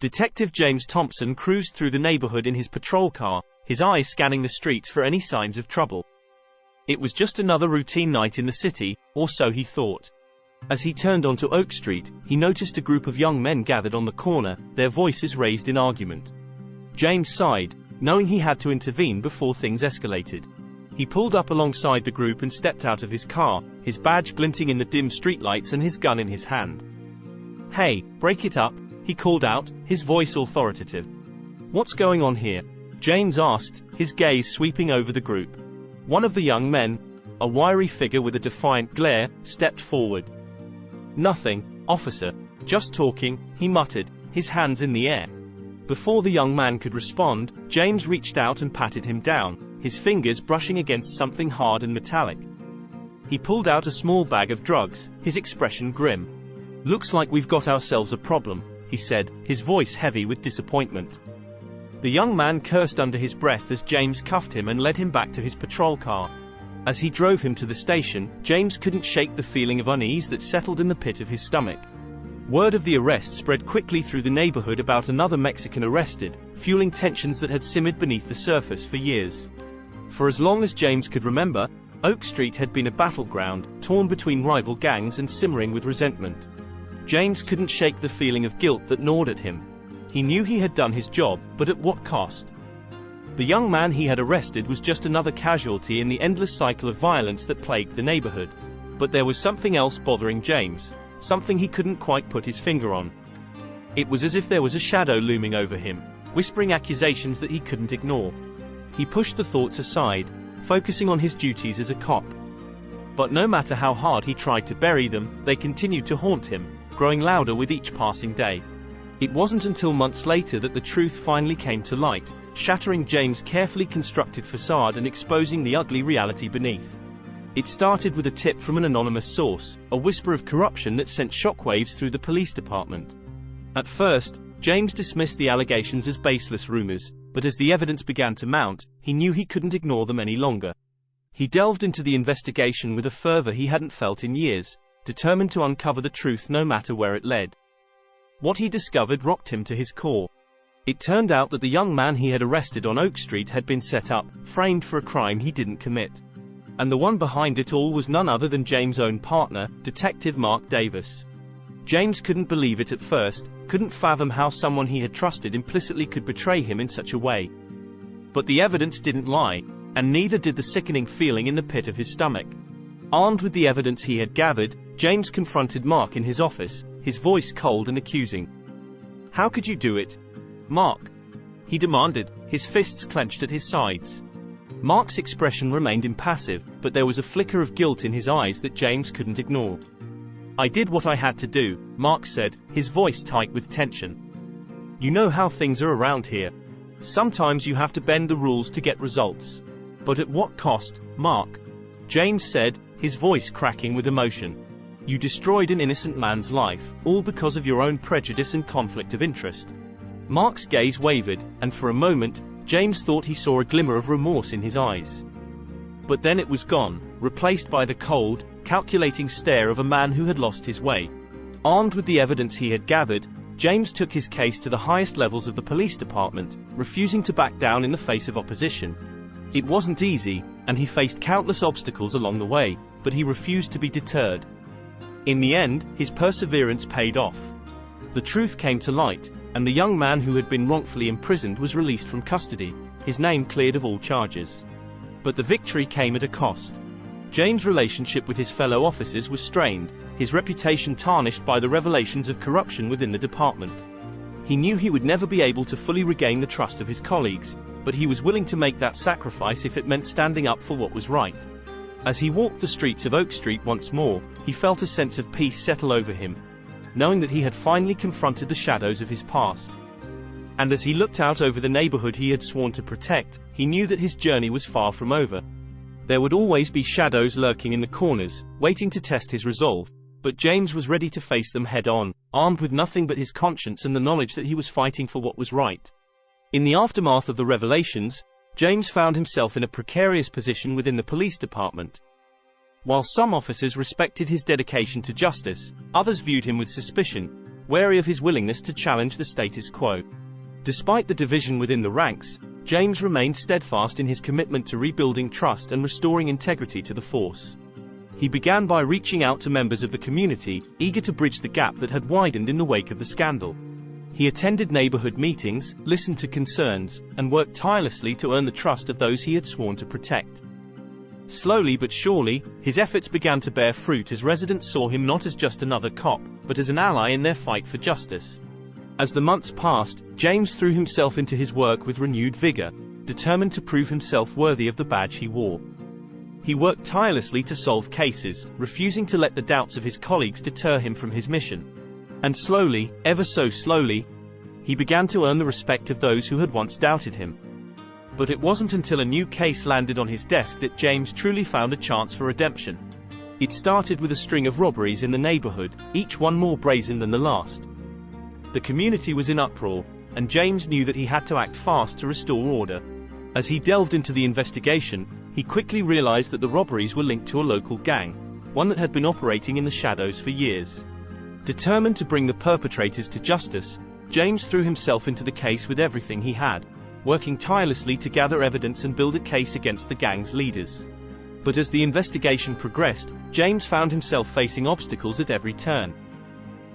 Detective James Thompson cruised through the neighborhood in his patrol car, his eyes scanning the streets for any signs of trouble. It was just another routine night in the city, or so he thought. As he turned onto Oak Street, he noticed a group of young men gathered on the corner, their voices raised in argument. James sighed, knowing he had to intervene before things escalated. He pulled up alongside the group and stepped out of his car, his badge glinting in the dim streetlights and his gun in his hand. "Hey, break it up," he called out, his voice authoritative. "What's going on here?" James asked, his gaze sweeping over the group. One of the young men, a wiry figure with a defiant glare, stepped forward. "Nothing, officer. Just talking," he muttered, his hands in the air. Before the young man could respond, James reached out and patted him down, his fingers brushing against something hard and metallic. He pulled out a small bag of drugs, his expression grim. "Looks like we've got ourselves a problem," he said, his voice heavy with disappointment. The young man cursed under his breath as James cuffed him and led him back to his patrol car. As he drove him to the station, James couldn't shake the feeling of unease that settled in the pit of his stomach. Word of the arrest spread quickly through the neighborhood about another Mexican arrested, fueling tensions that had simmered beneath the surface for years. For as long as James could remember, Oak Street had been a battleground, torn between rival gangs and simmering with resentment. James couldn't shake the feeling of guilt that gnawed at him. He knew he had done his job, but at what cost? The young man he had arrested was just another casualty in the endless cycle of violence that plagued the neighborhood. But there was something else bothering James, something he couldn't quite put his finger on. It was as if there was a shadow looming over him, whispering accusations that he couldn't ignore. He pushed the thoughts aside, focusing on his duties as a cop. But no matter how hard he tried to bury them, they continued to haunt him, growing louder with each passing day. It wasn't until months later that the truth finally came to light, shattering James' carefully constructed facade and exposing the ugly reality beneath. It started with a tip from an anonymous source, a whisper of corruption that sent shockwaves through the police department. At first, James dismissed the allegations as baseless rumors, but as the evidence began to mount, he knew he couldn't ignore them any longer. He delved into the investigation with a fervor he hadn't felt in years, determined to uncover the truth no matter where it led. What he discovered rocked him to his core. It turned out that the young man he had arrested on Oak Street had been set up, framed for a crime he didn't commit. And the one behind it all was none other than James' own partner, Detective Mark Davis. James couldn't believe it at first, couldn't fathom how someone he had trusted implicitly could betray him in such a way. But the evidence didn't lie, and neither did the sickening feeling in the pit of his stomach. Armed with the evidence he had gathered, James confronted Mark in his office, his voice cold and accusing. "How could you do it, Mark?" he demanded, his fists clenched at his sides. Mark's expression remained impassive, but there was a flicker of guilt in his eyes that James couldn't ignore. "I did what I had to do," Mark said, his voice tight with tension. "You know how things are around here. Sometimes you have to bend the rules to get results. But at what cost, Mark?" James said, his voice cracking with emotion. "You destroyed an innocent man's life, all because of your own prejudice and conflict of interest." Mark's gaze wavered, and for a moment, James thought he saw a glimmer of remorse in his eyes. But then it was gone, replaced by the cold, calculating stare of a man who had lost his way. Armed with the evidence he had gathered, James took his case to the highest levels of the police department, refusing to back down in the face of opposition. It wasn't easy, and he faced countless obstacles along the way, but he refused to be deterred. In the end, his perseverance paid off. The truth came to light, and the young man who had been wrongfully imprisoned was released from custody, his name cleared of all charges. But the victory came at a cost. James' relationship with his fellow officers was strained, his reputation tarnished by the revelations of corruption within the department. He knew he would never be able to fully regain the trust of his colleagues, but he was willing to make that sacrifice if it meant standing up for what was right. As he walked the streets of Oak Street once more, he felt a sense of peace settle over him, knowing that he had finally confronted the shadows of his past. And as he looked out over the neighborhood he had sworn to protect, he knew that his journey was far from over. There would always be shadows lurking in the corners, waiting to test his resolve, but James was ready to face them head-on, armed with nothing but his conscience and the knowledge that he was fighting for what was right. In the aftermath of the revelations, James found himself in a precarious position within the police department. While some officers respected his dedication to justice, others viewed him with suspicion. wary of his willingness to challenge the status quo. Despite the division within the ranks, James remained steadfast in his commitment to rebuilding trust and restoring integrity to the force. He began by reaching out to members of the community, eager to bridge the gap that had widened in the wake of the scandal. He attended neighborhood meetings, listened to concerns, and worked tirelessly to earn the trust of those he had sworn to protect. Slowly but surely, his efforts began to bear fruit as residents saw him not as just another cop, but as an ally in their fight for justice. As the months passed, James threw himself into his work with renewed vigor, determined to prove himself worthy of the badge he wore. He worked tirelessly to solve cases, refusing to let the doubts of his colleagues deter him from his mission. And slowly, ever so slowly, he began to earn the respect of those who had once doubted him. But it wasn't until a new case landed on his desk that James truly found a chance for redemption. It started with a string of robberies in the neighborhood, each one more brazen than the last. The community was in uproar, and James knew that he had to act fast to restore order. As he delved into the investigation, he quickly realized that the robberies were linked to a local gang, one that had been operating in the shadows for years. Determined to bring the perpetrators to justice, James threw himself into the case with everything he had, working tirelessly to gather evidence and build a case against the gang's leaders. But as the investigation progressed, James found himself facing obstacles at every turn.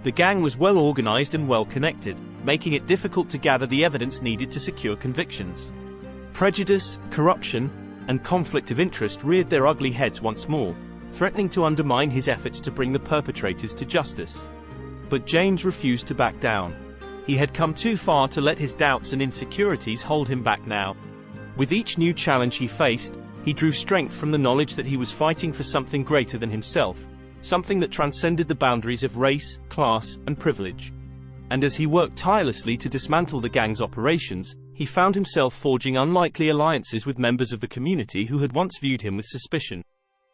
The gang was well organized and well connected, making it difficult to gather the evidence needed to secure convictions. Prejudice, corruption, and conflict of interest reared their ugly heads once more, threatening to undermine his efforts to bring the perpetrators to justice. But James refused to back down. He had come too far to let his doubts and insecurities hold him back now. With each new challenge he faced, he drew strength from the knowledge that he was fighting for something greater than himself, something that transcended the boundaries of race, class, and privilege. And as he worked tirelessly to dismantle the gang's operations, he found himself forging unlikely alliances with members of the community who had once viewed him with suspicion.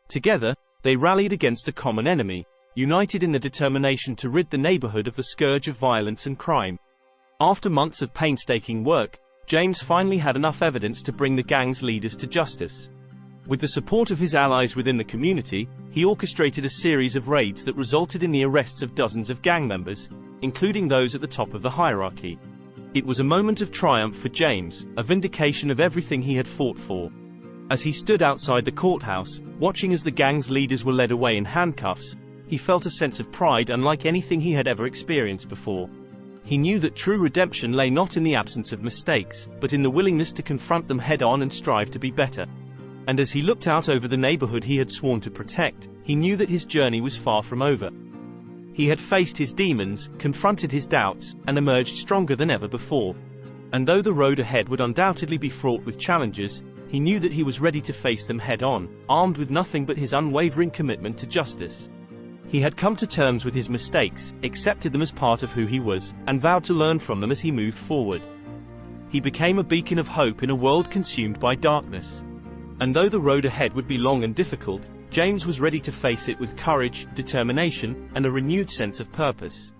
Together, they rallied against a common enemy, united in the determination to rid the neighborhood of the scourge of violence and crime. After months of painstaking work, James finally had enough evidence to bring the gang's leaders to justice. With the support of his allies within the community, he orchestrated a series of raids that resulted in the arrests of dozens of gang members, including those at the top of the hierarchy. It was a moment of triumph for James, a vindication of everything he had fought for. As he stood outside the courthouse, watching as the gang's leaders were led away in handcuffs, he felt a sense of pride unlike anything he had ever experienced before. He knew that true redemption lay not in the absence of mistakes, but in the willingness to confront them head-on and strive to be better. And as he looked out over the neighborhood he had sworn to protect, he knew that his journey was far from over. He had faced his demons, confronted his doubts, and emerged stronger than ever before. And though the road ahead would undoubtedly be fraught with challenges, he knew that he was ready to face them head-on, armed with nothing but his unwavering commitment to justice. He had come to terms with his mistakes, accepted them as part of who he was, and vowed to learn from them as he moved forward. He became a beacon of hope in a world consumed by darkness. And though the road ahead would be long and difficult, James was ready to face it with courage, determination, and a renewed sense of purpose.